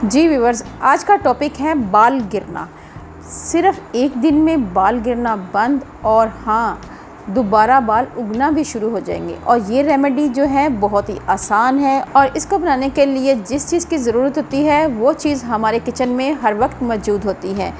जी viewers, आज का topic है बाल गिरना। सिर्फ एक दिन में बाल गिरना बंद और हाँ, दोबारा बाल उगना भी शुरू हो जाएंगे। और ये रेमेडी जो है बहुत ही आसान है और इसको बनाने के लिए जिस चीज़ की ज़रूरत होती है वो चीज़ हमारे किचन में हर वक्त मौजूद होती है।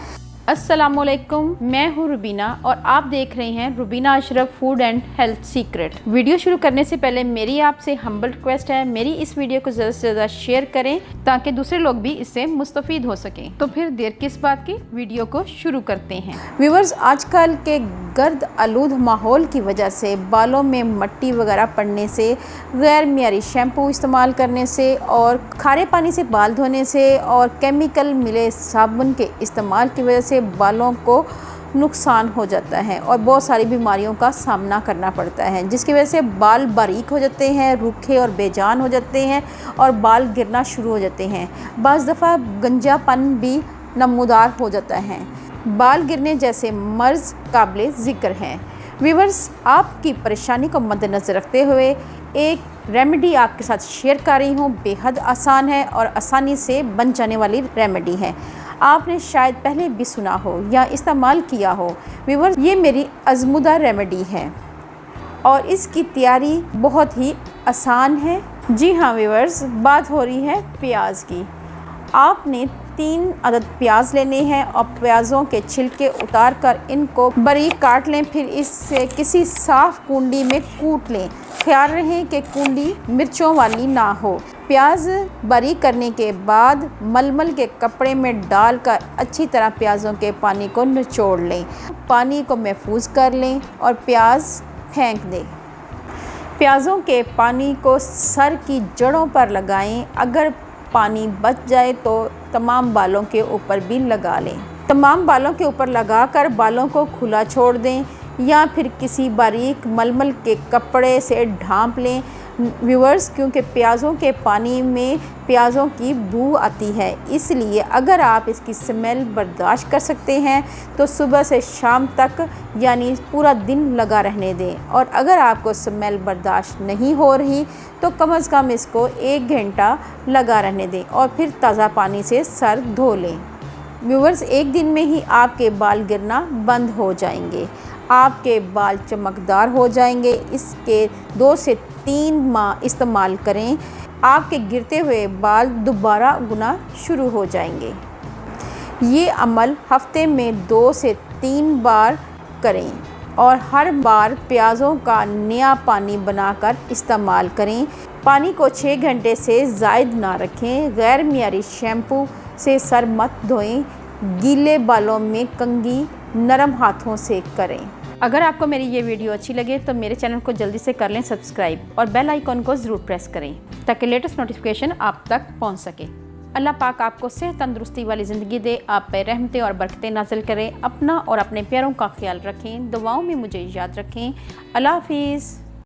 अस्सलामुअलैकुम, मैं हूँ रुबीना और आप देख रहे हैं Rubina Ashraf food and health secret. Video शुरू करने से पहले मेरी आपसे हम्बल रिक्वेस्ट है, मेरी इस वीडियो को ज़्यादा से ज़्यादा शेयर करें ताकि दूसरे लोग भी इससे मुस्तफ़ीद हो सकें। तो फिर देर किस बात की, वीडियो को शुरू करते हैं। व्यूअर्स, आजकल के गर्द आलूद माहौल की वजह से बालों में मट्टी वगैरह पड़ने से, गैर मियारी शैम्पू इस्तेमाल करने से और खारे पानी से बाल धोने से और केमिकल मिले साबुन के इस्तेमाल की वजह से बालों को नुकसान हो जाता है और बहुत सारी बीमारियों का सामना करना पड़ता है, जिसकी वजह से बाल बारीक हो जाते हैं, रूखे और बेजान हो जाते हैं और बाल गिरना शुरू हो जाते हैं। बाज़ दफ़ा गंजापन भी नमूदार हो जाता है। बाल गिरने जैसे मर्ज़ काबिल ज़िक्र हैं। व्यूअर्स, आपकी परेशानी को मद्देनज़र रखते हुए एक रेमेडी आपके साथ शेयर कर रही हूँ। बेहद आसान है और आसानी से बन जाने वाली रेमेडी है। आपने शायद पहले भी सुना हो या इस्तेमाल किया हो। व्यूअर्स, ये मेरी आज़मूदा रेमेडी है और इसकी तैयारी बहुत ही आसान है। जी हाँ व्यूअर्स, बात हो रही है प्याज की। आपने 3 अदद प्याज लेने हैं और प्याज़ों के छिलके उतार कर इनको बारीक काट लें। फिर इससे किसी साफ़ कुंडी में कूट लें। ख्याल रहे कि कुंडी मिर्चों वाली ना हो। प्याज बारीक करने के बाद मलमल के कपड़े में डालकर अच्छी तरह प्याज़ों के पानी को निचोड़ लें। पानी को महफूज कर लें और प्याज फेंक दें। प्याज़ों के पानी को सर की जड़ों पर लगाएं। अगर पानी बच जाए तो तमाम बालों के ऊपर भी लगा लें। तमाम बालों के ऊपर लगाकर बालों को खुला छोड़ दें या फिर किसी बारीक मलमल के कपड़े से ढांप लें। व्यूअर्स, क्योंकि प्याज़ों के पानी में प्याज़ों की बू आती है, इसलिए अगर आप इसकी स्मेल बर्दाश्त कर सकते हैं तो सुबह से शाम तक यानी पूरा दिन लगा रहने दें। और अगर आपको स्मेल बर्दाश्त नहीं हो रही तो कम से कम इसको 1 घंटा लगा रहने दें और फिर ताज़ा पानी से सर धो लें। व्यूअर्स, एक दिन में ही आपके बाल गिरना बंद हो जाएंगे। आपके बाल चमकदार हो जाएंगे। इसके 2 से 3 माह इस्तेमाल करें, आपके गिरते हुए बाल दोबारा उगना शुरू हो जाएंगे। ये अमल हफ्ते में 2 से 3 बार करें और हर बार प्याज़ों का नया पानी बनाकर इस्तेमाल करें। पानी को 6 घंटे से ज़ायद ना रखें। गैर मियारी शैम्पू से सर मत धोएं। गीले बालों में कंघी नरम हाथों से करें। अगर आपको मेरी ये वीडियो अच्छी लगे तो मेरे चैनल को जल्दी से कर लें सब्सक्राइब और बेल आइकॉन को ज़रूर प्रेस करें ताकि लेटेस्ट नोटिफिकेशन आप तक पहुंच सके। अल्लाह पाक आपको सेहत तंदुरुस्ती वाली ज़िंदगी दे, आप पे रहमतें और बरकतें नाज़िल करें। अपना और अपने प्यारों का ख्याल रखें। दुआओं में मुझे याद रखें। अल्लाह हाफिज़।